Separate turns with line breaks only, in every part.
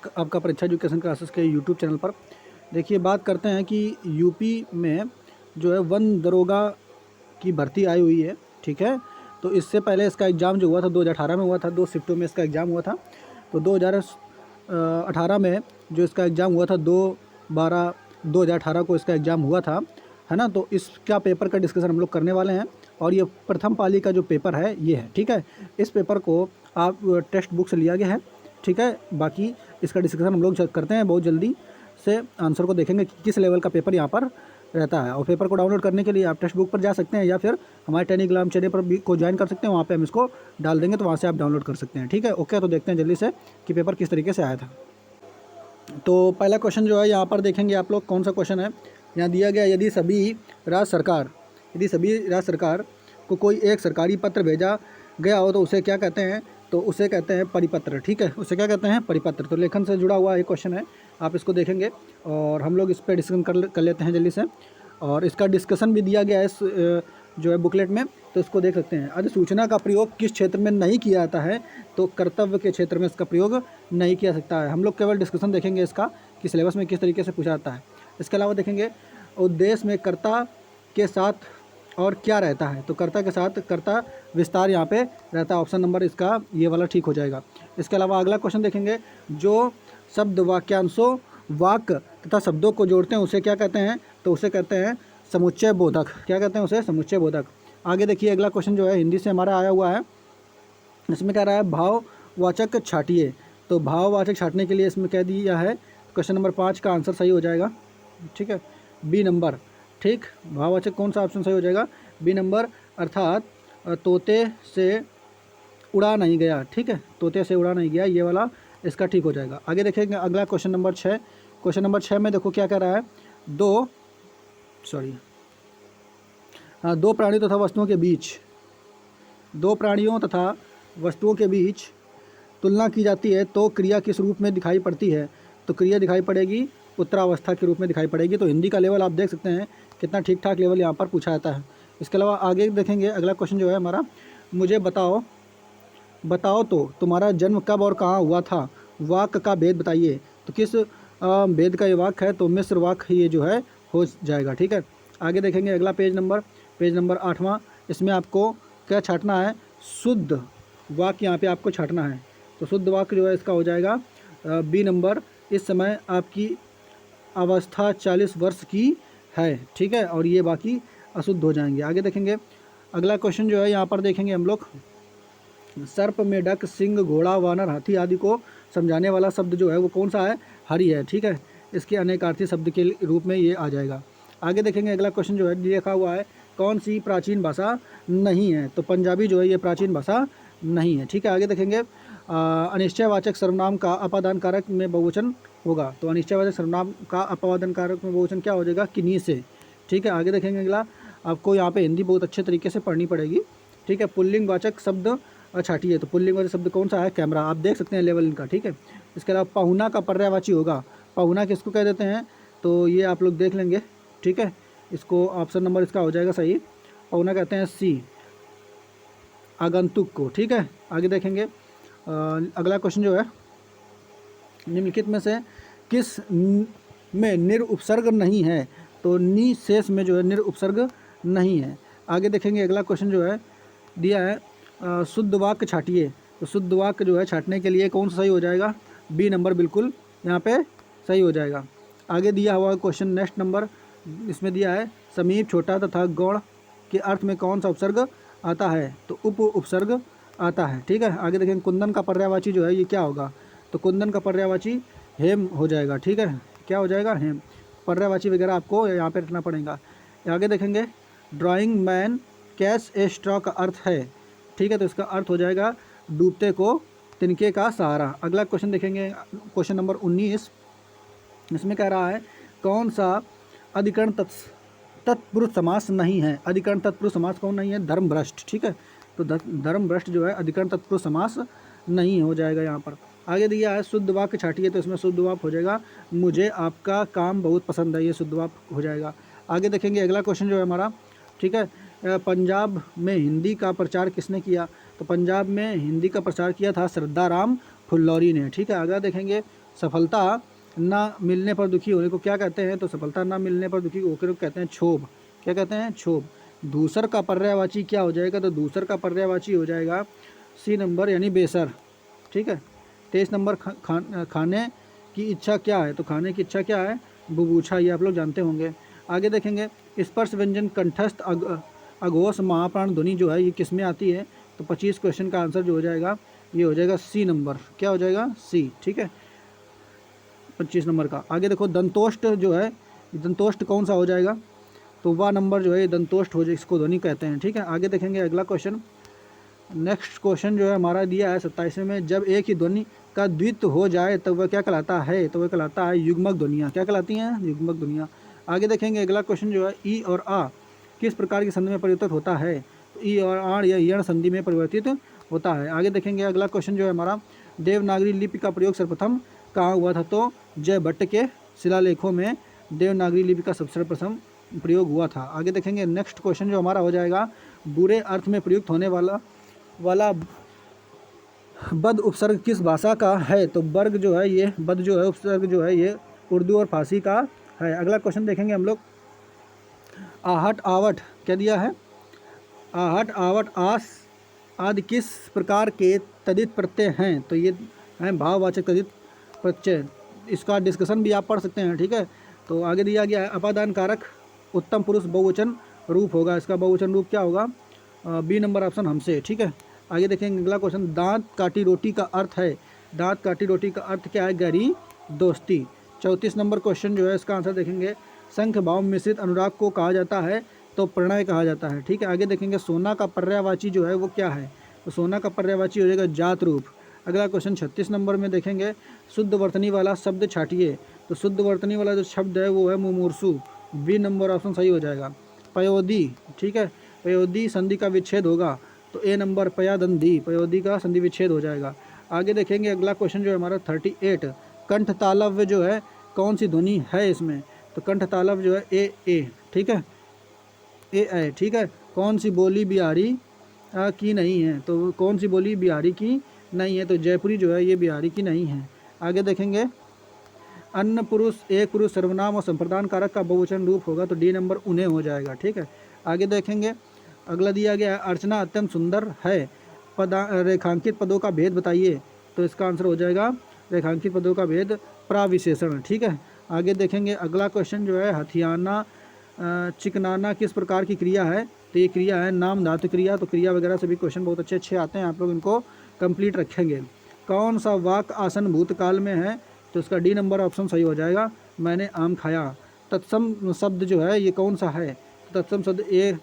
आपका परीक्षा education classes के यूट्यूब चैनल पर। देखिए, बात करते हैं कि यूपी में जो है वन दरोगा की भर्ती आई हुई है, ठीक है। तो इससे पहले इसका एग्ज़ाम जो हुआ था 2018 में हुआ था, 2 शिफ्टों में इसका एग्ज़ाम हुआ था। तो 2018 में जो इसका एग्ज़ाम हुआ था, 2/12/2018 को इसका एग्ज़ाम हुआ था, है ना। तो इसका पेपर का डिस्कशन हम लोग करने वाले हैं और ये प्रथम पाली का जो पेपर है ये है, ठीक है। इस पेपर को आप टेक्स्ट बुक से लिया गया है, ठीक है। बाकी इसका डिस्कशन हम लोग करते हैं बहुत जल्दी से। आंसर को देखेंगे कि किस लेवल का पेपर यहाँ पर रहता है। और पेपर को डाउनलोड करने के लिए आप टेक्स्ट बुक पर जा सकते हैं या फिर हमारे टेलीग्राम चैनल पर भी को ज्वाइन कर सकते हैं। वहाँ पे हम इसको डाल देंगे तो वहाँ से आप डाउनलोड कर सकते हैं, ठीक है। ओके, तो देखते हैं जल्दी से कि पेपर किस तरीके से आया था। तो पहला क्वेश्चन जो है यहाँ पर देखेंगे आप लोग, कौन सा क्वेश्चन है यहाँ दिया गया। यदि सभी राज्य सरकार को कोई एक सरकारी पत्र भेजा गया हो तो उसे क्या कहते हैं, तो उसे कहते हैं परिपत्र, ठीक है। उसे क्या कहते हैं, परिपत्र। तो लेखन से जुड़ा हुआ एक क्वेश्चन है, आप इसको देखेंगे और हम लोग इस पर डिस्कशन कर लेते हैं जल्दी से। और इसका डिस्कशन भी दिया गया है इस जो है बुकलेट में, तो इसको देख सकते हैं। अधिसूचना का प्रयोग किस क्षेत्र में नहीं किया जाता है, तो कर्तव्य के क्षेत्र में इसका प्रयोग नहीं किया सकता है। हम लोग केवल डिस्कशन देखेंगे इसका कि सिलेबस में किस तरीके से पूछा जाता है। इसके अलावा देखेंगे उद्देश्य में कर्ता के साथ और क्या रहता है, तो कर्ता के साथ कर्ता विस्तार यहाँ पे रहता है। ऑप्शन नंबर इसका ये वाला ठीक हो जाएगा। इसके अलावा अगला क्वेश्चन देखेंगे, जो शब्द वाक्यांशों वाक्य तथा शब्दों को जोड़ते हैं उसे क्या कहते हैं, तो उसे कहते हैं समुच्चय बोधक। क्या कहते हैं उसे, समुच्चय बोधक। आगे देखिए, अगला क्वेश्चन जो है हिंदी से हमारा आया हुआ है। इसमें कह रहा है भाववाचक छाटिए। तो भाववाचक छाटने के लिए इसमें कह दिया है, क्वेश्चन नंबर 5 का आंसर सही हो जाएगा, ठीक है, बी नंबर, ठीक। भाववाचक कौन सा ऑप्शन सही हो जाएगा, बी नंबर, अर्थात तोते से उड़ा नहीं गया, ठीक है, तोते से उड़ा नहीं गया, ये वाला इसका ठीक हो जाएगा। आगे देखेंगे अगला क्वेश्चन नंबर 6। क्वेश्चन नंबर 6 में देखो क्या कह रहा है, दो प्राणियों तथा वस्तुओं के बीच तुलना की जाती है तो क्रिया किस रूप में दिखाई पड़ती है, तो क्रिया दिखाई पड़ेगी उत्तरावस्था के रूप में दिखाई पड़ेगी। तो हिंदी का लेवल आप देख सकते हैं कितना ठीक ठाक लेवल यहाँ पर पूछा जाता है। इसके अलावा आगे देखेंगे अगला क्वेश्चन जो है हमारा, मुझे बताओ तो तुम्हारा जन्म कब और कहाँ हुआ था, वाक्य का भेद बताइए। तो किस भेद का ये वाक्य है, तो मिस्र वाक्य ये जो है हो जाएगा, ठीक है। आगे देखेंगे अगला पेज नंबर 8वां। इसमें आपको क्या छाटना है, शुद्ध वाक्य यहाँ पे आपको छाटना है। तो शुद्ध वाक्य जो है इसका हो जाएगा बी नंबर, इस समय आपकी अवस्था 40 वर्ष की है, ठीक है, और ये बाकी अशुद्ध हो जाएंगे। आगे देखेंगे अगला क्वेश्चन जो है यहाँ पर देखेंगे हम लोग, सर्प मेढक सिंह घोड़ा वानर हाथी आदि को समझाने वाला शब्द जो है वो कौन सा है, हरि है, ठीक है। इसके अनेकार्थी शब्द के रूप में ये आ जाएगा। आगे देखेंगे अगला क्वेश्चन जो है लिखा हुआ है, कौन सी प्राचीन भाषा नहीं है, तो पंजाबी जो है ये प्राचीन भाषा नहीं है, ठीक है। आगे देखेंगे अनिश्चयवाचक सर्वनाम का अपादान कारक में बहुवचन होगा, तो अनिश्चयवाचक सर्वनाम का अपादान कारक में बहुवचन क्या हो जाएगा, किन्हीं से, ठीक है। आगे देखेंगे अगला, आपको यहाँ पे हिंदी बहुत अच्छे तरीके से पढ़नी पड़ेगी, ठीक है। पुल्लिंग वाचक शब्द छाटिए, तो पुल्लिंग वाचक शब्द कौन सा है, कैमरा। आप देख सकते हैं लेवल इनका, ठीक है। इसके अलावा पहुना का पर्यायवाची होगा, पहुना किसको कह देते हैं, तो ये आप लोग देख लेंगे, ठीक है। इसको ऑप्शन नंबर इसका हो जाएगा सही, पहुना कहते हैं सी, आगंतुक को, ठीक है। आगे देखेंगे अगला क्वेश्चन जो है, निम्नलिखित में से किस में निरुपसर्ग नहीं है, तो नी शेष में जो है निरुपसर्ग नहीं है। आगे देखेंगे अगला क्वेश्चन जो है दिया है, शुद्ध वाक्य छाटिए। तो शुद्ध वाक्य जो है छाटने के लिए कौन सा सही हो जाएगा, बी नंबर बिल्कुल यहाँ पे सही हो जाएगा। आगे दिया हुआ क्वेश्चन नेक्स्ट नंबर, इसमें दिया है समीप छोटा तथा गौड़ के अर्थ में कौन सा उपसर्ग आता है, तो उपसर्ग आता है, ठीक है। आगे देखेंगे कुंदन का पर्यायवाची जो है ये क्या होगा, तो कुंदन का पर्यायवाची हेम हो जाएगा, ठीक है। क्या हो जाएगा, हेम। पर्यायवाची वगैरह आपको यहाँ पे रखना पड़ेगा। आगे देखेंगे drawing man catch a straw का अर्थ है, ठीक है, तो इसका अर्थ हो जाएगा डूबते को तिनके का सहारा। अगला क्वेश्चन देखेंगे क्वेश्चन नंबर 19। इसमें कह रहा है कौन सा अधिकरण तत्पुरुष समास नहीं है, अधिकरण तत्पुरुष समास कौन नहीं है, धर्मभ्रष्ट, ठीक है। तो धर्मभ्रष्ट जो है अधिकरण तत्पुरुष समास नहीं हो जाएगा यहाँ पर। आगे दिया है शुद्ध वाक्य छाटिए, तो इसमें शुद्ध वाक्य हो जाएगा मुझे आपका काम बहुत पसंद है, ये शुद्ध वाक्य हो जाएगा। आगे देखेंगे अगला क्वेश्चन जो है हमारा, ठीक है, पंजाब में हिंदी का प्रचार किसने किया, तो पंजाब में हिंदी का प्रचार किया था श्रद्धाराम फुल्लौरी ने, ठीक है। आगे देखेंगे सफलता ना मिलने पर दुखी होने को क्या कहते हैं? तो सफलता ना मिलने पर दुखी होकर कहते हैं क्षोभ। क्या कहते हैं? क्षोभ। दूसर का पर्यायवाची क्या हो जाएगा? तो दूसर का पर्यायवाची हो जाएगा सी नंबर यानी बेसर। ठीक है। 23 नंबर खाने की इच्छा क्या है? तो खाने की इच्छा क्या है? बुभूछा, ये आप लोग जानते होंगे। आगे देखेंगे स्पर्श व्यंजन कंठस्थ अघोष महाप्राण ध्वनि जो है ये किस में आती है? तो 25 क्वेश्चन का आंसर जो हो जाएगा ये हो जाएगा सी नंबर। क्या हो जाएगा? सी। ठीक है, 25 नंबर का। आगे देखो दंतोष्ट जो है, दंतोष्ट कौन सा हो जाएगा? तो वह नंबर जो है दंतोष्ट हो जाए, इसको ध्वनि कहते हैं। ठीक है, आगे देखेंगे अगला क्वेश्चन। नेक्स्ट क्वेश्चन जो है हमारा दिया है 27वें में, जब एक ही ध्वनि का द्वित्व हो जाए तो वह क्या कहलाता है? तो वह कहलाता है युग्मक ध्वनियाँ। क्या कहलाती हैं? युग्मक ध्वनियाँ। आगे देखेंगे अगला क्वेश्चन जो है ई और आ किस प्रकार की संधि में परिवर्तित होता है? तो ई और आड़ या यण संधि में परिवर्तित होता है। आगे देखेंगे अगला क्वेश्चन जो है हमारा, देवनागरी लिपि का प्रयोग सर्वप्रथम कहाँ हुआ था? तो जयभट्ट के शिलालेखों में देवनागरी लिपि का सबसे प्रथम प्रयोग हुआ था। आगे देखेंगे नेक्स्ट क्वेश्चन जो हमारा हो जाएगा, बुरे अर्थ में प्रयुक्त होने वाला बद उपसर्ग किस भाषा का है? तो वर्ग जो है ये बद जो है उपसर्ग जो है ये उर्दू और फारसी का है। अगला क्वेश्चन देखेंगे हम लोग, आहट आवट क्या दिया है? आहट आवट आस आदि किस प्रकार के तदित प्रत्यय हैं? तो ये हैं भाववाचक तदित प्रत्यय। इसका डिस्कशन भी आप पढ़ सकते हैं। ठीक है, तो आगे दिया गया है अपादान कारक उत्तम पुरुष बहुवचन रूप होगा। इसका बहुवचन रूप क्या होगा? बी नंबर ऑप्शन हमसे। ठीक है, आगे देखेंगे अगला क्वेश्चन, दांत काटी रोटी का अर्थ है? दांत काटी रोटी का अर्थ क्या है? गहरी दोस्ती। 34 नंबर क्वेश्चन जो है इसका आंसर देखेंगे, शंख भाव मिश्रित अनुराग को कहा जाता है? तो प्रणय कहा जाता है। ठीक है, आगे देखेंगे सोना का पर्यायवाची जो है वो क्या है? तो सोना का पर्यायवाची हो जाएगा जात रूप। अगला क्वेश्चन 36 नंबर में देखेंगे, शुद्ध वर्तनी वाला शब्द छाटिए। तो शुद्ध वर्तनी वाला जो शब्द है वो है मुमूर्षु। बी नंबर ऑप्शन सही हो जाएगा। पयोदी। ठीक है, पयोदी संधि का विच्छेद होगा तो ए नंबर पयादंधी, पयोदी का संधि विच्छेद हो जाएगा। आगे देखेंगे अगला क्वेश्चन जो है हमारा 38, कंठ तालव्य जो है कौन सी ध्वनि है इसमें? तो कंठ तालव्य जो है ए। ठीक है, ए। ठीक है, कौन सी बोली बिहारी की नहीं है? तो कौन सी बोली बिहारी की नहीं है? तो जयपुरी जो है ये बिहारी की नहीं है। आगे देखेंगे अन्य पुरुष एक पुरुष सर्वनाम और संप्रदान कारक का बहुवचन रूप होगा तो डी नंबर उन्हें हो जाएगा। ठीक है, आगे देखेंगे अगला दिया गया है, अर्चना अत्यंत सुंदर है, रेखांकित पदों का भेद बताइए। तो इसका आंसर हो जाएगा रेखांकित पदों का भेद प्राविशेषण। ठीक है, आगे देखेंगे अगला क्वेश्चन जो है, हथियाना चिकनाना किस प्रकार की क्रिया है? तो ये क्रिया है नाम धातु क्रिया। तो क्रिया वगैरह सभी क्वेश्चन बहुत अच्छे आते हैं, आप लोग इनको कंप्लीट रखेंगे। कौन सा वाक आसन भूतकाल में है? तो इसका डी नंबर ऑप्शन सही हो जाएगा, मैंने आम खाया। तत्सम शब्द जो है ये कौन सा है? तत्सम शब्द ए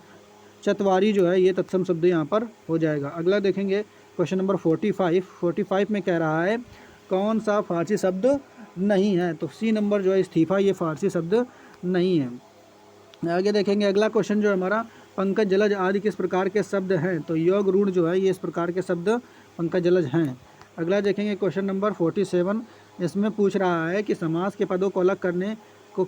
चतवारी जो है ये तत्सम शब्द यहाँ पर हो जाएगा। अगला देखेंगे क्वेश्चन नंबर 45 में कह रहा है कौन सा फारसी शब्द नहीं है? तो सी नंबर जो है इस्तीफा, ये फारसी शब्द नहीं है। आगे देखेंगे अगला क्वेश्चन जो है हमारा, पंकज जलज आदि किस प्रकार के शब्द हैं? तो योग रूढ़ जो है ये इस प्रकार के शब्द पंकज जलज हैं। अगला देखेंगे क्वेश्चन नंबर 47, इसमें पूछ रहा है कि समास के पदों को अलग करने को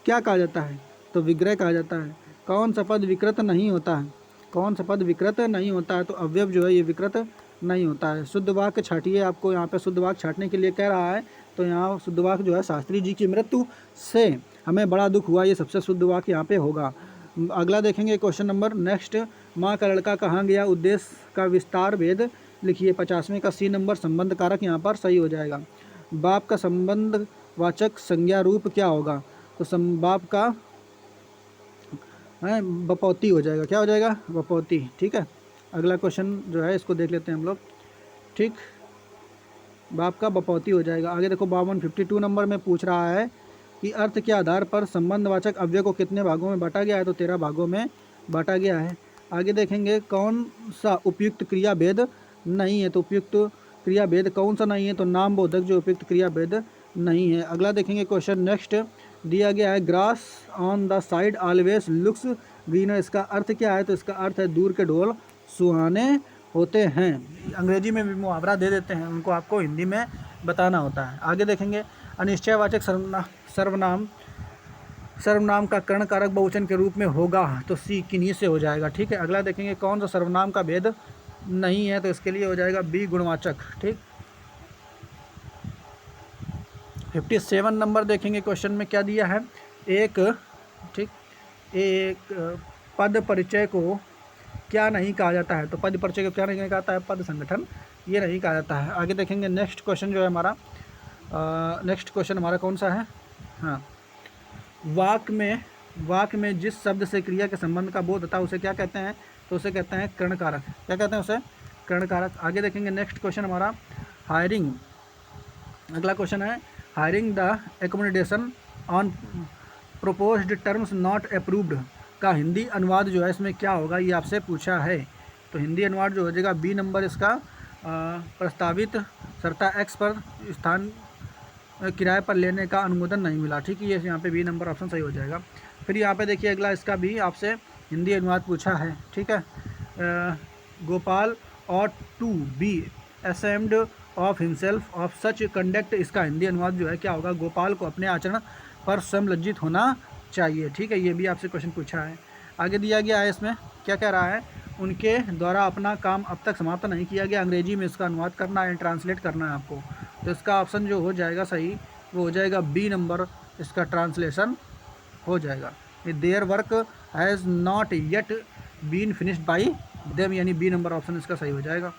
क्या कहा जाता है? तो विग्रह कहा जाता है। कौन सा पद विकृत नहीं होता है? कौन सा पद विकृत नहीं होता है? तो अवयव जो है ये विकृत नहीं होता है। शुद्ध वाक्य छाटिए, आपको यहाँ पे शुद्ध वाक्य छाटने के लिए कह रहा है। तो यहाँ शुद्ध वाक्य जो है, शास्त्री जी की मृत्यु से हमें बड़ा दुख हुआ, ये सबसे शुद्ध वाक्य यहाँ पे होगा। अगला देखेंगे क्वेश्चन नंबर नेक्स्ट, माँ का लड़का कहाँ गया, उद्देश्य का विस्तार भेद लिखिए। 50वें का सी नंबर संबंध कारक यहाँ पर सही हो जाएगा। बाप का संबंध वाचक संज्ञा रूप क्या होगा? तो बाप का है बपौती हो जाएगा। क्या हो जाएगा? बपौती। ठीक है, अगला क्वेश्चन जो है इसको देख लेते हैं हम लोग। ठीक, बाप का बपौती हो जाएगा। आगे देखो 52 नंबर में पूछ रहा है कि अर्थ के आधार पर संबंधवाचक अव्यय को कितने भागों में बांटा गया है? तो 13 भागों में बांटा गया है। आगे देखेंगे कौन सा उपयुक्त क्रिया भेद नहीं है? तो उपयुक्त क्रिया भेद कौन सा नहीं है? तो नाम बोधक जो उपयुक्त क्रिया भेद नहीं है। अगला देखेंगे क्वेश्चन नेक्स्ट दिया गया है, grass on the side always looks greener, इसका अर्थ क्या है? तो इसका अर्थ है दूर के ढोल सुहाने होते हैं। अंग्रेजी में भी मुहावरा दे देते हैं, उनको आपको हिंदी में बताना होता है। आगे देखेंगे अनिश्चयवाचक सर्वनाम का कर्ण कारक बहुवचन के रूप में होगा। तो सी किन्हीं से हो जाएगा। ठीक है, अगला देखेंगे कौन सा सर्वनाम का भेद नहीं है? तो इसके लिए हो जाएगा बी गुणवाचक। ठीक, 57 नंबर देखेंगे, क्वेश्चन में क्या दिया है, एक पद परिचय को क्या नहीं कहा जाता है। तो पद परिचय को क्या नहीं कहा जाता है, पद संगठन, ये नहीं कहा जाता है। आगे देखेंगे नेक्स्ट क्वेश्चन जो है हमारा, नेक्स्ट क्वेश्चन हमारा कौन सा है, हाँ, वाक्य में जिस शब्द से क्रिया के संबंध का बोध होता है उसे क्या कहते हैं, तो उसे कहते हैं करणकारक। क्या कहते हैं उसे, करणकारक। आगे देखेंगे नेक्स्ट क्वेश्चन हमारा, हायरिंग, अगला क्वेश्चन है, hiring the accommodation on proposed terms not approved का हिंदी अनुवाद जो है इसमें क्या होगा, ये आपसे पूछा है। तो हिंदी अनुवाद जो हो जाएगा बी नंबर इसका, प्रस्तावित शर्ता एक्स पर स्थान किराए पर लेने का अनुमोदन नहीं मिला। ठीक है, ये यहाँ पे बी नंबर ऑप्शन सही हो जाएगा। फिर यहाँ पे देखिए अगला इसका भी आपसे हिंदी अनुवाद पूछा है। ठीक है, गोपाल और to be ashamed of himself of such conduct, इसका हिंदी अनुवाद जो है क्या होगा, गोपाल को अपने आचरण पर स्वयं लज्जित होना चाहिए। ठीक है, ये भी आपसे क्वेश्चन पूछा है। आगे दिया गया है इसमें क्या कह रहा है, उनके द्वारा अपना काम अब तक समाप्त नहीं किया गया, अंग्रेजी में इसका अनुवाद करना है, ट्रांसलेट करना है आपको। तो इसका ऑप्शन जो हो जाएगा सही वो हो जाएगा बी नंबर, इसका ट्रांसलेशन हो जाएगा। Their work has not yet been finished by them, यानी बी नंबर ऑप्शन इसका सही हो जाएगा।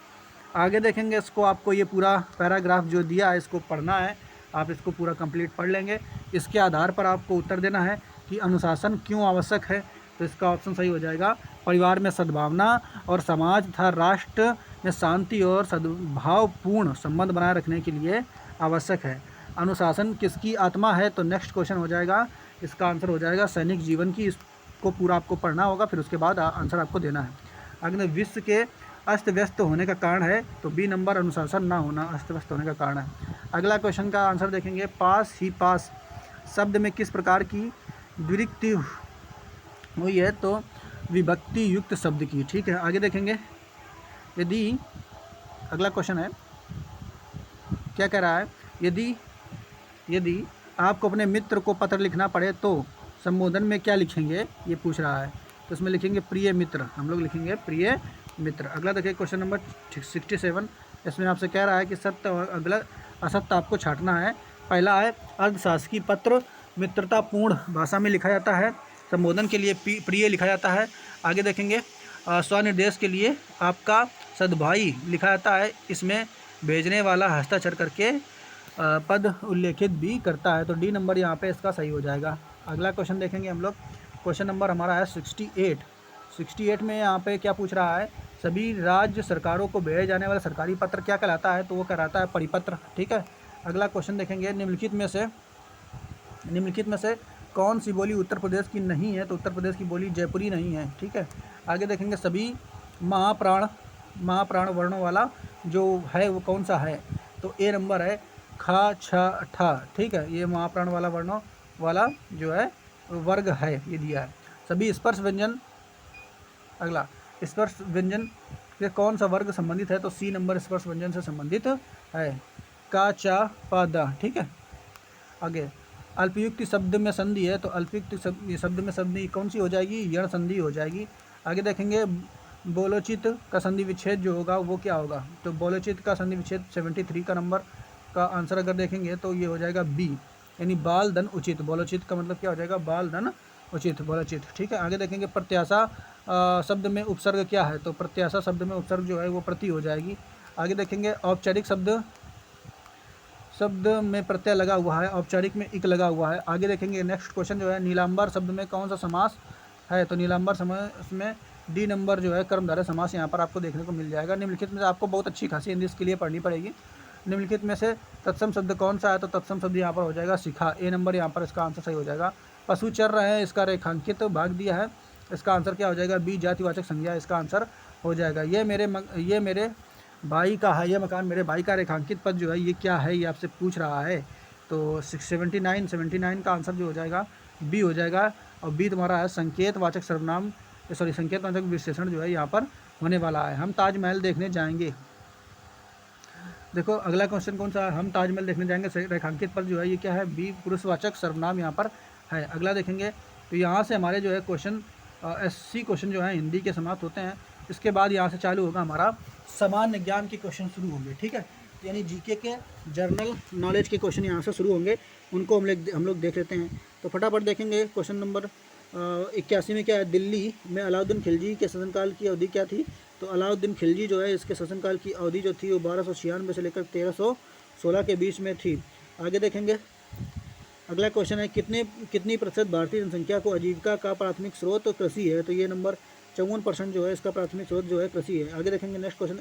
आगे देखेंगे इसको, आपको ये पूरा पैराग्राफ जो दिया है इसको पढ़ना है, आप इसको पूरा कंप्लीट पढ़ लेंगे। इसके आधार पर आपको उत्तर देना है कि अनुशासन क्यों आवश्यक है। तो इसका ऑप्शन सही हो जाएगा, परिवार में सद्भावना और समाज तथा राष्ट्र में शांति और सद्भावपूर्ण संबंध बनाए रखने के लिए आवश्यक है। अनुशासन किसकी आत्मा है, तो नेक्स्ट क्वेश्चन हो जाएगा, इसका आंसर हो जाएगा सैनिक जीवन की। इसको पूरा आपको पढ़ना होगा, फिर उसके बाद आंसर आपको देना है। अगर विश्व के अस्त व्यस्त होने का कारण है तो बी नंबर अनुशासन ना होना अस्त व्यस्त होने का कारण है। अगला क्वेश्चन का आंसर देखेंगे, पास ही पास शब्द में किस प्रकार की द्विरुक्ति हुई है, तो विभक्ति युक्त शब्द की। ठीक है, आगे देखेंगे, यदि अगला क्वेश्चन है क्या कह रहा है, यदि आपको अपने मित्र को पत्र लिखना पड़े तो संबोधन में क्या लिखेंगे, ये पूछ रहा है। तो इसमें लिखेंगे प्रिय मित्र, हम लोग लिखेंगे प्रिय मित्र। अगला देखिए क्वेश्चन नंबर 67, इसमें आपसे कह रहा है कि सत्य और अगला असत्य आपको छांटना है। पहला है अर्धशासकीय पत्र मित्रतापूर्ण भाषा में लिखा जाता है, संबोधन के लिए प्रिय लिखा जाता है। आगे देखेंगे स्वनिर्देश के लिए आपका सद्भाई लिखा जाता है, इसमें भेजने वाला हस्ताक्षर करके पद उल्लेखित भी करता है। तो डी नंबर यहाँ पे इसका सही हो जाएगा। अगला क्वेश्चन देखेंगे हम लोग, क्वेश्चन नंबर हमारा है 68 में यहाँ पे क्या पूछ रहा है, सभी राज्य सरकारों को भेजे जाने वाला सरकारी पत्र क्या कहलाता है, तो वो कहलाता है परिपत्र। ठीक है, अगला क्वेश्चन देखेंगे, निम्नलिखित में से कौन सी बोली उत्तर प्रदेश की नहीं है, तो उत्तर प्रदेश की बोली जयपुरी नहीं है। ठीक है, आगे देखेंगे सभी महाप्राण वर्णों वाला जो है वो कौन सा है, तो ए नंबर है खा छ ठा। ठीक है, ये महाप्राण वाला वर्णों वाला जो है वर्ग है, ये दिया है। सभी स्पर्श व्यंजन, अगला स्पर्श व्यंजन से कौन सा वर्ग संबंधित है, तो सी नंबर स्पर्श व्यंजन से संबंधित है, का चा पा दा। ठीक है, आगे अल्पयुक्त शब्द में संधि है, तो अल्पयुक्त शब्द में संधि कौन सी हो जाएगी, यण संधि हो जाएगी। आगे देखेंगे बोलोचित का संधि विच्छेद जो होगा वो क्या होगा, तो बोलोचित का संधि विच्छेद 73 का नंबर का आंसर अगर देखेंगे तो ये हो जाएगा बी, यानी बाल धन उचित। बोलोचित का मतलब क्या हो जाएगा, बाल धन उचित, बोलोचित। ठीक है, आगे देखेंगे प्रत्याशा शब्द में उपसर्ग क्या है, तो प्रत्याशा शब्द में उपसर्ग जो है वो प्रति हो जाएगी। आगे देखेंगे औपचारिक शब्द में प्रत्यय लगा हुआ है, औपचारिक में इक लगा हुआ है। आगे देखेंगे नेक्स्ट क्वेश्चन जो है, नीलांबर शब्द में कौन सा समास है, तो नीलांबर समास में डी नंबर जो है कर्मधारय समास यहाँ पर आपको देखने को मिल जाएगा। निम्नलिखित में से आपको बहुत अच्छी खासी हिंदी इसके लिए पढ़नी पड़ेगी। निम्नलिखित में से तत्सम शब्द कौन सा है, तो तत्सम शब्द यहाँ पर हो जाएगा शिखा, ए नंबर यहाँ पर इसका आंसर सही हो जाएगा। पशु चर रहे हैं, इसका रेखांकित भाग दिया है, इसका आंसर क्या हो जाएगा, बी जातिवाचक संज्ञा, इसका आंसर हो जाएगा। ये मेरे भाई का है, यह मकान मेरे भाई का रेखांकित पद जो है ये क्या है, ये आपसे पूछ रहा है। तो 79 का आंसर जो हो जाएगा बी हो जाएगा, और बी तुम्हारा है संकेतवाचक सर्वनाम, संकेतवाचक विशेषण जो है यहाँ पर होने वाला है। हम ताजमहल देखने जाएंगे, देखो अगला क्वेश्चन कौन सा है, हम ताजमहल देखने जाएंगे, रेखांकित पद जो है ये क्या है, बी पुरुषवाचक सर्वनाम यहाँ पर है। अगला देखेंगे तो यहाँ से हमारे जो है क्वेश्चन 80 क्वेश्चन जो है हिंदी के समाप्त होते हैं। इसके बाद यहाँ से चालू होगा हमारा सामान्य ज्ञान के क्वेश्चन शुरू होंगे। ठीक है, यानी जीके के जर्नल नॉलेज के क्वेश्चन यहाँ से शुरू होंगे, उनको हम लोग देख लेते हैं। तो फटाफट देखेंगे। क्वेश्चन नंबर 81 में क्या है, दिल्ली में अलाउद्दीन खिलजी के शासनकाल की अवधि क्या थी। तो अलाउद्दीन खिलजी जो है इसके शासनकाल की अवधि जो थी वो 1296 से लेकर 1316 के बीच में थी। आगे देखेंगे। अगला क्वेश्चन है, कितनी प्रतिशत भारतीय जनसंख्या को आजीविका का प्राथमिक स्रोत कृषि है। तो ये नंबर 54% जो है इसका प्राथमिक स्रोत जो है कृषि है। आगे देखेंगे नेक्स्ट क्वेश्चन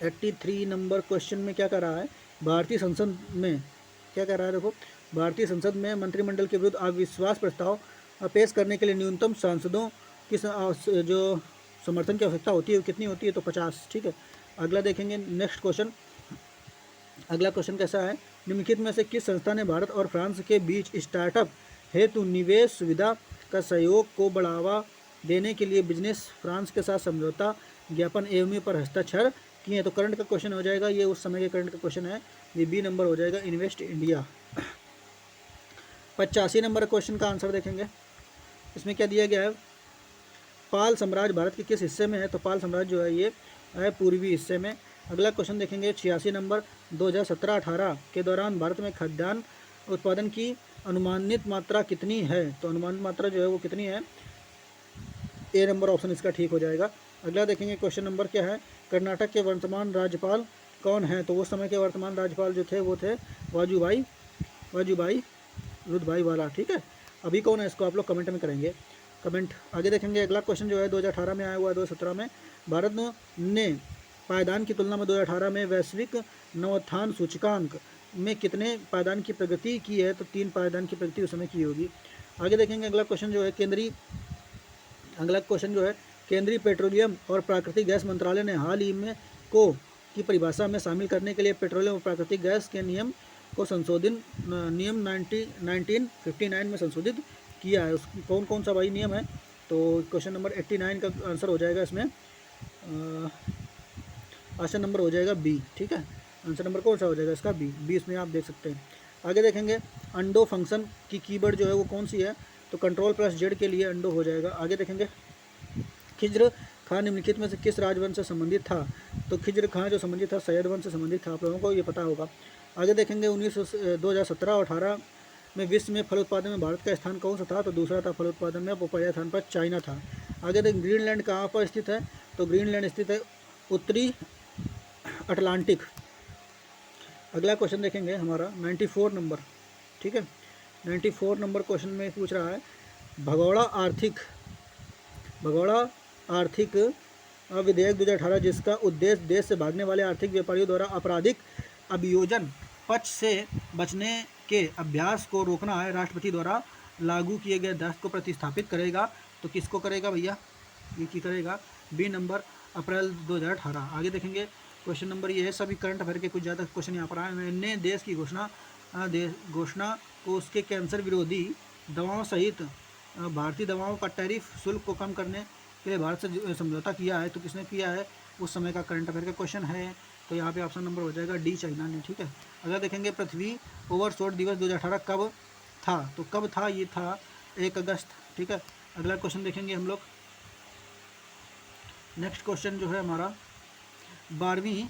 83 नंबर क्वेश्चन में क्या कर रहा है, भारतीय संसद में क्या कर रहा है। देखो, भारतीय संसद में मंत्रिमंडल के विरुद्ध अविश्वास प्रस्ताव पेश करने के लिए न्यूनतम सांसदों की जो समर्थन की आवश्यकता होती है वो कितनी होती है। तो 50। ठीक है। अगला देखेंगे नेक्स्ट क्वेश्चन। अगला क्वेश्चन कैसा है, निम्नलिखित में से किस संस्था ने भारत और फ्रांस के बीच स्टार्टअप हेतु निवेश सुविधा का सहयोग को बढ़ावा देने के लिए बिजनेस फ्रांस के साथ समझौता ज्ञापन एवं पर हस्ताक्षर किए। तो करंट का क्वेश्चन हो जाएगा, ये उस समय के करंट का क्वेश्चन है, ये बी नंबर हो जाएगा, इन्वेस्ट इंडिया। 85 नंबर क्वेश्चन का आंसर देखेंगे। इसमें क्या दिया गया है, पाल साम्राज्य भारत के किस हिस्से में है। तो पाल साम्राज्य जो है ये है पूर्वी हिस्से में। अगला क्वेश्चन देखेंगे 86 नंबर, 2017-18 के दौरान भारत में खाद्यान्न उत्पादन की अनुमानित मात्रा कितनी है। तो अनुमानित मात्रा जो है वो कितनी है, ए नंबर ऑप्शन इसका ठीक हो जाएगा। अगला देखेंगे क्वेश्चन नंबर क्या है, कर्नाटक के वर्तमान राज्यपाल कौन हैं। तो उस समय के वर्तमान राज्यपाल जो थे वो थे वाजूभाई रुदभाई वाला। ठीक है। अभी कौन है इसको आप लोग कमेंट में करेंगे, कमेंट। आगे देखेंगे। अगला क्वेश्चन जो है 2018 में आया हुआ है, 2017 में भारत ने पायदान की तुलना में 2018 में वैश्विक नवोत्थान सूचकांक में कितने पायदान की प्रगति की है। तो 3 पायदान की प्रगति उस समय की होगी। आगे देखेंगे। अगला क्वेश्चन जो है केंद्रीय पेट्रोलियम और प्राकृतिक गैस मंत्रालय ने हाल ही में की परिभाषा में शामिल करने के लिए पेट्रोलियम और प्राकृतिक गैस के नियम को नियम 1959 में संशोधित किया है। कौन कौन सा भाई नियम है। तो क्वेश्चन नंबर 89 का आंसर हो जाएगा इसमें, आंसर नंबर हो जाएगा बी। ठीक है। आंसर नंबर कौन सा हो जाएगा इसका, बी इसमें आप देख सकते हैं। आगे देखेंगे। अंडो फंक्शन की कीवर्ड जो है वो कौन सी है। तो कंट्रोल+Z के लिए अंडो हो जाएगा। आगे देखेंगे। खिज्र खां निम्नलिखित में से किस राजवंश से संबंधित था। तो खिज्र खां जो संबंधित था सैयद वंश से संबंधित था, आप लोगों को ये पता होगा। आगे देखेंगे 2017 और 18 में विश्व में फल उत्पादन में भारत का स्थान कौन सा था। तो दूसरा था फल उत्पादन में, पहले स्थान पर चाइना था। आगे देखें ग्रीनलैंड कहाँ पर स्थित है। तो ग्रीनलैंड स्थित है उत्तरी अटलांटिक। अगला क्वेश्चन देखेंगे हमारा 94 नंबर। ठीक है। 94 नंबर क्वेश्चन में पूछ रहा है, भगोड़ा आर्थिक विधेयक 2018 जिसका उद्देश्य देश से भागने वाले आर्थिक व्यापारियों द्वारा आपराधिक अभियोजन पक्ष से बचने के अभ्यास को रोकना है, राष्ट्रपति द्वारा लागू किए गए दस्त को प्रतिस्थापित करेगा। तो किसको करेगा भैया, ये की करेगा, बी नंबर, अप्रैल 2018। आगे देखेंगे। क्वेश्चन नंबर ये है, सभी करंट अफेयर के कुछ ज़्यादा क्वेश्चन यहाँ पर आए हैं। ने देश की घोषणा को उसके कैंसर विरोधी दवाओं सहित भारतीय दवाओं का टैरिफ शुल्क को कम करने के लिए भारत से समझौता किया है। तो किसने किया है, उस समय का करंट अफेयर का क्वेश्चन है। तो यहाँ पे ऑप्शन नंबर हो जाएगा डी, चाइना ने। ठीक है। अगर देखेंगे पृथ्वी ओवरशॉट दिवस 2018 कब था। तो कब था, ये था 1 अगस्त। ठीक है। अगला क्वेश्चन देखेंगे हम लोग। नेक्स्ट क्वेश्चन जो है हमारा 12वीं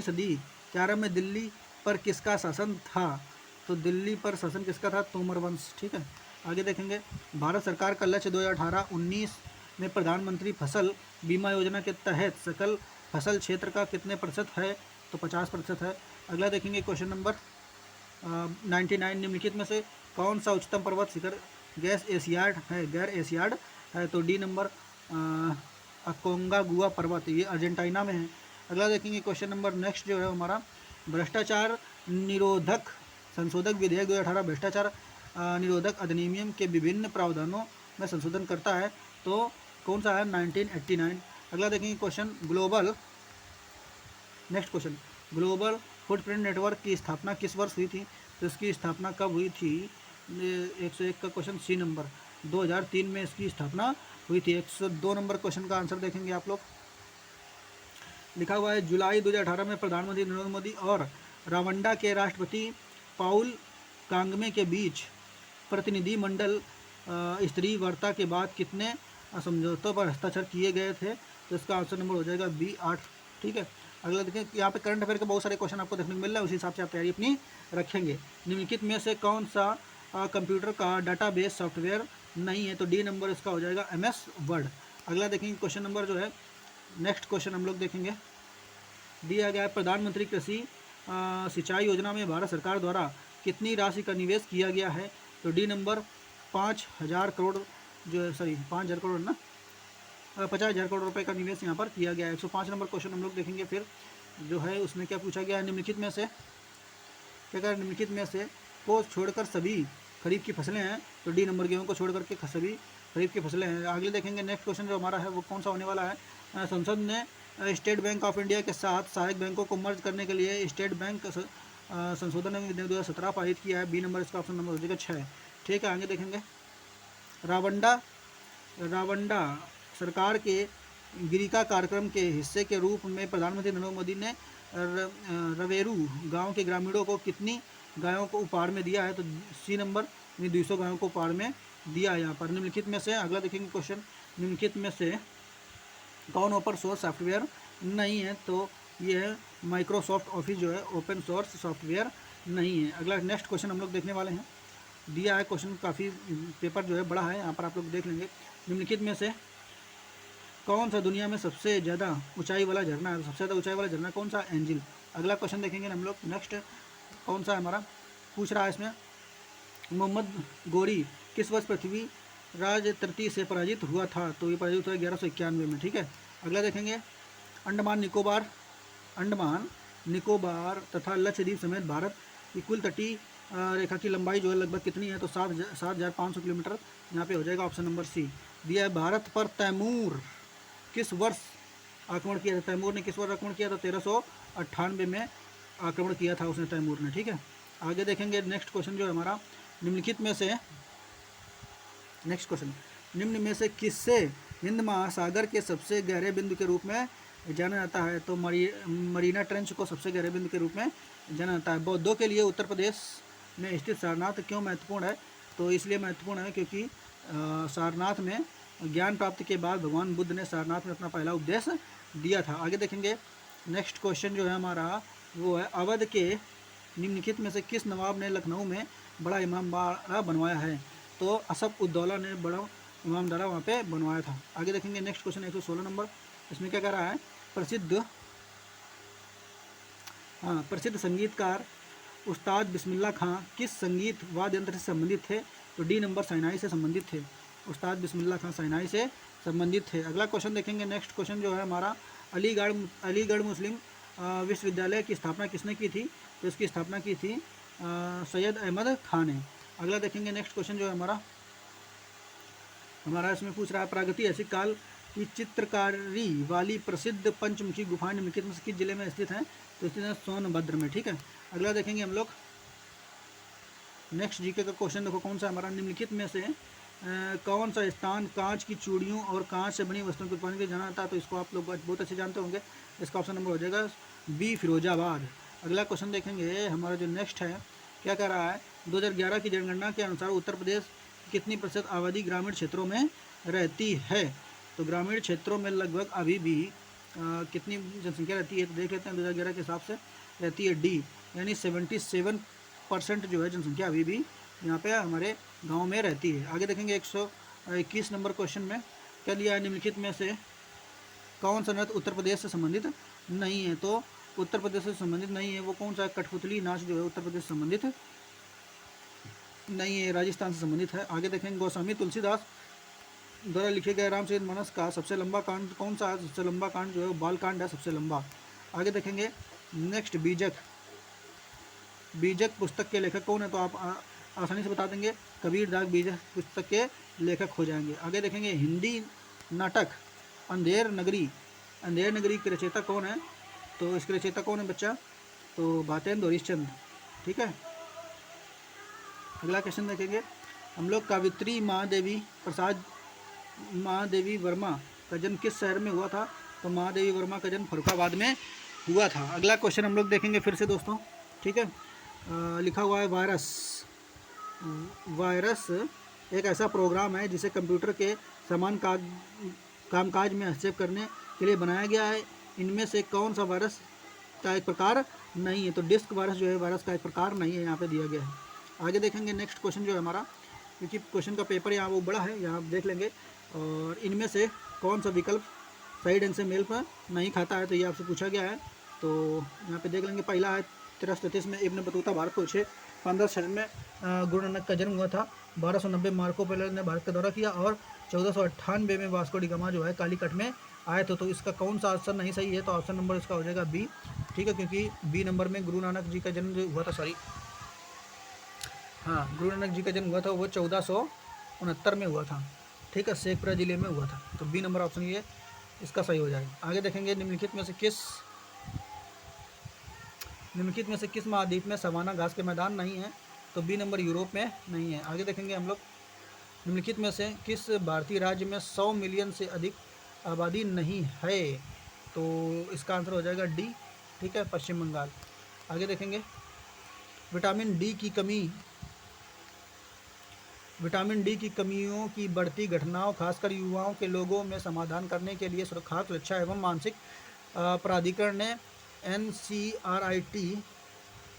सदी के आरंभ में दिल्ली पर किसका शासन था। तो दिल्ली पर शासन किसका था, तोमर वंश। ठीक है। आगे देखेंगे। भारत सरकार का लक्ष्य 2018-19 में प्रधानमंत्री फसल बीमा योजना के तहत सकल फसल क्षेत्र का कितने प्रतिशत है। तो 50% है। अगला देखेंगे क्वेश्चन नंबर 99, निम्नलिखित में से कौन सा उच्चतम पर्वत शिखर गैर एशियाड है। तो डी नंबर अकोंकागुआ पर्वत, ये अर्जेंटीना में है। अगला देखेंगे क्वेश्चन नंबर नेक्स्ट जो है हमारा, भ्रष्टाचार निरोधक संशोधक विधेयक 2018 भ्रष्टाचार निरोधक अधिनियम के विभिन्न प्रावधानों में संशोधन करता है। तो कौन सा है, 1989। अगला देखेंगे question next question, global footprint network की स्थापना किस वर्ष हुई थी। तो इसकी स्थापना कब हुई थी, 101 का क्वेश्चन, सी नंबर, 2003 में इसकी स्थापना हुई थी। 102 नंबर क्वेश्चन का आंसर देखेंगे आप लोग। लिखा हुआ है, जुलाई 2018 में प्रधानमंत्री नरेंद्र मोदी और रवांडा के राष्ट्रपति पाउल कांगमे के बीच प्रतिनिधिमंडल स्तरीय वार्ता के बाद कितने समझौतों पर हस्ताक्षर किए गए थे। तो इसका आंसर नंबर हो जाएगा बी, 8 ठीक है। अगला देखिए, यहाँ पे करंट अफेयर के बहुत सारे क्वेश्चन आपको देखने को मिल रहा है, उसी हिसाब से आप तैयारी अपनी रखेंगे। निम्नलिखित में से कौन सा कंप्यूटर का डाटाबेस सॉफ्टवेयर नहीं है? तो डी नंबर इसका हो जाएगा MS वर्ड। अगला देखेंगे क्वेश्चन नंबर जो है, नेक्स्ट क्वेश्चन हम लोग देखेंगे, दिया गया है प्रधानमंत्री कृषि सिंचाई योजना में भारत सरकार द्वारा कितनी राशि का निवेश किया गया है? तो डी नंबर 5,000 करोड़ जो है, सॉरी 5,000 करोड़ ना, 50,000 करोड़ रुपए का निवेश यहाँ पर किया गया है। 105 नंबर क्वेश्चन हम लोग देखेंगे फिर जो है, उसमें क्या पूछा गया है, निम्नलिखित में से क्या कह, निम्नलिखित में से को छोड़कर सभी खरीफ की फसलें हैं? तो डी नंबर गेहूँ को छोड़ करके सभी खरीफ की फसलें हैं। आगे देखेंगे नेक्स्ट क्वेश्चन जो हमारा है वो कौन सा होने वाला है, संसद ने स्टेट बैंक ऑफ इंडिया के साथ सहायक बैंकों को मर्ज करने के लिए स्टेट बैंक संशोधन 2017 पारित किया है। बी नंबर इसका ऑप्शन नंबर हो जाएगा 6। ठीक है, आगे देखेंगे, रावंडा सरकार के गिरिका कार्यक्रम के हिस्से के रूप में प्रधानमंत्री नरेंद्र मोदी ने रवेरू गांव के ग्रामीणों को कितनी गायों को उपहार में दिया है? तो सी नंबर 200 गायों को उपहार में दिया है यहाँ पर। निम्नलिखित में से अगला देखेंगे क्वेश्चन, निम्नलिखित में से कौन ओपन सोर्स सॉफ्टवेयर नहीं है? तो ये है माइक्रोसॉफ्ट ऑफिस जो है ओपन सोर्स सॉफ्टवेयर नहीं है। अगला नेक्स्ट क्वेश्चन हम लोग देखने वाले हैं, दिया है क्वेश्चन, काफ़ी पेपर जो है बड़ा है, यहाँ पर आप लोग देख लेंगे। निम्नलिखित में से कौन सा दुनिया में सबसे ज़्यादा ऊंचाई वाला झरना है? सबसे ज़्यादा ऊंचाई वाला झरना कौन सा? एंजिल। अगला क्वेश्चन देखेंगे हम लोग, नेक्स्ट कौन सा है हमारा, पूछ रहा है इसमें, मोहम्मद गोरी किस वर्ष पृथ्वी राज तृतीय से पराजित हुआ था? तो ये पराजित हुआ 1191 में। ठीक है, अगला देखेंगे, अंडमान निकोबार तथा लक्षद्वीप समेत भारत की कुल तटीय रेखा की लंबाई जो है लगभग कितनी है? तो 7,500 किलोमीटर यहाँ पे हो जाएगा ऑप्शन नंबर सी। दिया है, भारत पर तैमूर किस वर्ष आक्रमण किया था? तैमूर ने किस वर्ष आक्रमण किया था? 1398 में आक्रमण किया था उसने, तैमूर ने। ठीक है, आगे देखेंगे नेक्स्ट क्वेश्चन जो है हमारा, निम्नलिखित में से नेक्स्ट क्वेश्चन, निम्न में से किससे हिंद महासागर के सबसे गहरे बिंदु के रूप में जाना जाता है? तो मरीना ट्रेंच को सबसे गहरे बिंदु के रूप में जाना जाता है। बौद्धों के लिए उत्तर प्रदेश में स्थित सारनाथ क्यों महत्वपूर्ण है? तो इसलिए महत्वपूर्ण है क्योंकि सारनाथ में ज्ञान प्राप्ति के बाद भगवान बुद्ध ने सारनाथ में अपना पहला उपदेश दिया था। आगे देखेंगे, नेक्स्ट क्वेश्चन जो है हमारा वो है, अवध के निम्नलिखित में से किस नवाब ने लखनऊ में बड़ा इमामबाड़ा बनवाया है? तो असफ उद्दौला ने बड़ा इमामबाड़ा वहाँ पे बनवाया था। आगे देखेंगे नेक्स्ट क्वेश्चन 116 नंबर, इसमें क्या कह रहा है, प्रसिद्ध संगीतकार उस्ताद बिस्मिल्लाह खां किस संगीत वाद्य यंत्र से संबंधित थे? तो डी नंबर शहनाई से संबंधित थे। उस्ताद बिस्मिल्लाह खां शहनाई से संबंधित थे। अगला क्वेश्चन देखेंगे, नेक्स्ट क्वेश्चन जो है हमारा, अलीगढ़ मुस्लिम विश्वविद्यालय की स्थापना किसने की थी? तो इसकी स्थापना की थी सैयद अहमद खान ने। अगला देखेंगे नेक्स्ट क्वेश्चन जो है हमारा इसमें पूछ रहा है, प्रागैतिक ऐसी काल की चित्रकारी वाली प्रसिद्ध पंचमुखी गुफाएं निम्नलिखित में से किस जिले में स्थित हैं? तो स्थित है सोनभद्र में। ठीक है, अगला देखेंगे हम लोग, नेक्स्ट जीके का क्वेश्चन देखो कौन सा हमारा, निम्नलिखित में से कौन सा स्थान कांच की चूड़ियों और कांच से बनी वस्तुओं के उत्पादन के लिए जाना जाता है? तो इसको आप लोग बहुत अच्छे जानते होंगे, इसका ऑप्शन नंबर हो जाएगा बी, फिरोजाबाद। अगला क्वेश्चन देखेंगे हमारा जो नेक्स्ट है, क्या कह रहा है, 2011 की जनगणना के अनुसार उत्तर प्रदेश कितनी प्रतिशत आबादी ग्रामीण क्षेत्रों में रहती है? तो ग्रामीण क्षेत्रों में लगभग अभी भी कितनी जनसंख्या रहती है? तो देख लेते हैं, 2011 के हिसाब से रहती है डी, यानी 77% जो है जनसंख्या अभी भी यहाँ पे हमारे गांव में रहती है। आगे देखेंगे 121 नंबर क्वेश्चन में क्या दिया है, निम्नलिखित में से कौन सा नृत्य उत्तर प्रदेश से संबंधित नहीं है? तो उत्तर प्रदेश से संबंधित नहीं है वो कौन सा? कठपुतली नाच जो है उत्तर प्रदेश से संबंधित नहीं है, राजस्थान से संबंधित है। आगे देखेंगे, गोस्वामी तुलसीदास द्वारा लिखे गए रामचरितमानस का सबसे लंबा कांड कौन सा है? सबसे लंबा कांड जो है बाल कांड है, सबसे लंबा। आगे देखेंगे नेक्स्ट, बीजक पुस्तक के लेखक कौन है? तो आप आसानी से बता देंगे, कबीर दास बीजक पुस्तक के लेखक हो जाएंगे। आगे देखेंगे, हिंदी नाटक अंधेर नगरी के रचयिता कौन है? तो इसके रचयिता कौन है बच्चा? तो भातेंद्र हरिश्चंद्र। ठीक है, अगला क्वेश्चन देखेंगे हम लोग, कावित्री महादेवी वर्मा का जन्म किस शहर में हुआ था? तो महादेवी वर्मा का जन्म फर्रुखाबाद में हुआ था। अगला क्वेश्चन हम लोग देखेंगे फिर से दोस्तों, ठीक है, लिखा हुआ है, वायरस एक ऐसा प्रोग्राम है जिसे कंप्यूटर के समान कामकाज में हस्तक्षेप करने के लिए बनाया गया है। इनमें से कौन सा वायरस का एक प्रकार नहीं है? तो डिस्क वायरस जो है वायरस का एक प्रकार नहीं है, यहाँ पे दिया गया है। आगे देखेंगे नेक्स्ट क्वेश्चन जो है हमारा, क्योंकि क्वेश्चन का पेपर यहाँ वो बड़ा है, यहाँ आप देख लेंगे। और इनमें से कौन सा विकल्प सही ढंग से मेल पर नहीं खाता है, तो ये आपसे पूछा गया है। तो यहाँ पे देख लेंगे, पहला है 1333 में इब्न बतूता भारत पहुँचे। 1500 में गुरु नानक का जन्म हुआ था। 1290 मार्को पोलो ने भारत का दौरा किया और 1498 में वास्को डी गामा जो है कालीकट में आए थे। तो इसका कौन सा ऑप्शन नहीं सही है? तो ऑप्शन नंबर इसका हो जाएगा बी, ठीक है, क्योंकि बी नंबर में गुरु नानक जी का जन्म जो हुआ था, सॉरी हाँ, गुरु नानक जी का जन्म हुआ था वो 1469 में हुआ था, ठीक है, शेखपुरा जिले में हुआ था। तो बी नंबर ऑप्शन ये इसका सही हो जाएगा। आगे देखेंगे, निम्नलिखित में से किस महाद्वीप में सवाना घास के मैदान नहीं है? तो बी नंबर यूरोप में नहीं है। आगे देखेंगे हम लोग, निम्नलिखित में से किस भारतीय राज्य में 100 मिलियन से अधिक आबादी नहीं है? तो इसका आंसर हो जाएगा डी, ठीक है, पश्चिम बंगाल। आगे देखेंगे, विटामिन डी की कमियों की बढ़ती घटनाओं, खासकर युवाओं के लोगों में समाधान करने के लिए सुरक्षा एवं मानसिक प्राधिकरण ने NCRIT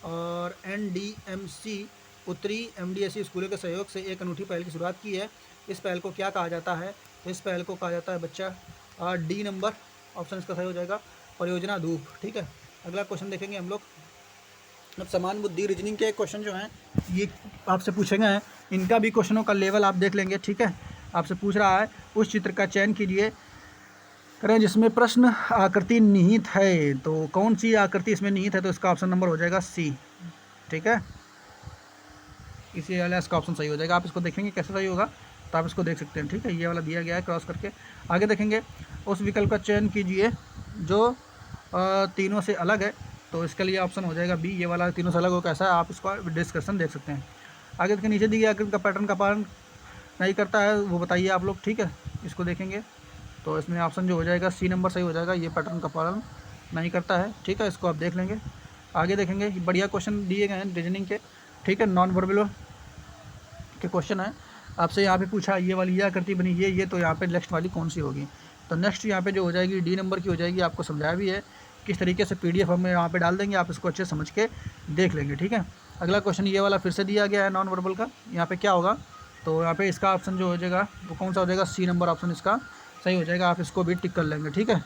और NDMC उत्तरी MDSE स्कूलों के सहयोग से एक अनूठी पहल की शुरुआत की है। इस पहल को क्या कहा जाता है? तो इस पहल को कहा जाता है बच्चा डी नंबर ऑप्शन इसका सही हो जाएगा, परियोजना धूप, ठीक है। अगला क्वेश्चन देखेंगे हम लोग। अब समान बुद्धि रीजनिंग के क्वेश्चन जो हैं ये आपसे पूछेंगे हैं, इनका भी क्वेश्चनों का लेवल आप देख लेंगे, ठीक है। आपसे पूछ रहा है, उस चित्र का चयन कीजिए करें जिसमें प्रश्न आकृति निहित है। तो कौन सी आकृति इसमें निहित है? तो इसका ऑप्शन नंबर हो जाएगा सी, ठीक है, इसी वाला इसका ऑप्शन सही हो जाएगा। आप इसको देखेंगे कैसे सही होगा, तो आप इसको देख सकते हैं, ठीक है, ये वाला दिया गया है क्रॉस करके। आगे देखेंगे, उस विकल्प का चयन कीजिए जो तीनों से अलग है। तो इसके लिए ऑप्शन हो जाएगा बी, ये वाला तीनों से अलग हो कैसा है, आप इसका डिस्कशन देख सकते हैं। आगे देखिए, नीचे दी गई आकृति का पैटर्न का पालन नहीं करता है, वो बताइए आप लोग, ठीक है। इसको देखेंगे तो इसमें ऑप्शन जो हो जाएगा सी नंबर सही हो जाएगा, ये पैटर्न का पालन नहीं करता है, ठीक है, इसको आप देख लेंगे। आगे देखेंगे, बढ़िया क्वेश्चन दिए गए हैं रीजनिंग के, ठीक है, नॉन वर्बल के क्वेश्चन है। आपसे यहाँ पे पूछा ये वाली ये आकृति बनी ये, तो यहाँ पे नेक्स्ट वाली कौन सी होगी? तो नेक्स्ट यहाँ पे जो हो जाएगी डी नंबर की हो जाएगी। आपको समझाया भी है किस तरीके से, PDF हम यहाँ पे डाल देंगे, आप इसको अच्छे समझ के देख लेंगे, ठीक है। अगला क्वेश्चन ये वाला फिर से दिया गया है नॉन वर्बल का, यहाँ पे क्या होगा? तो यहाँ पे इसका ऑप्शन जो हो जाएगा वो कौन सा हो जाएगा? सी नंबर ऑप्शन इसका सही हो जाएगा, आप इसको भी टिक कर लेंगे, ठीक है।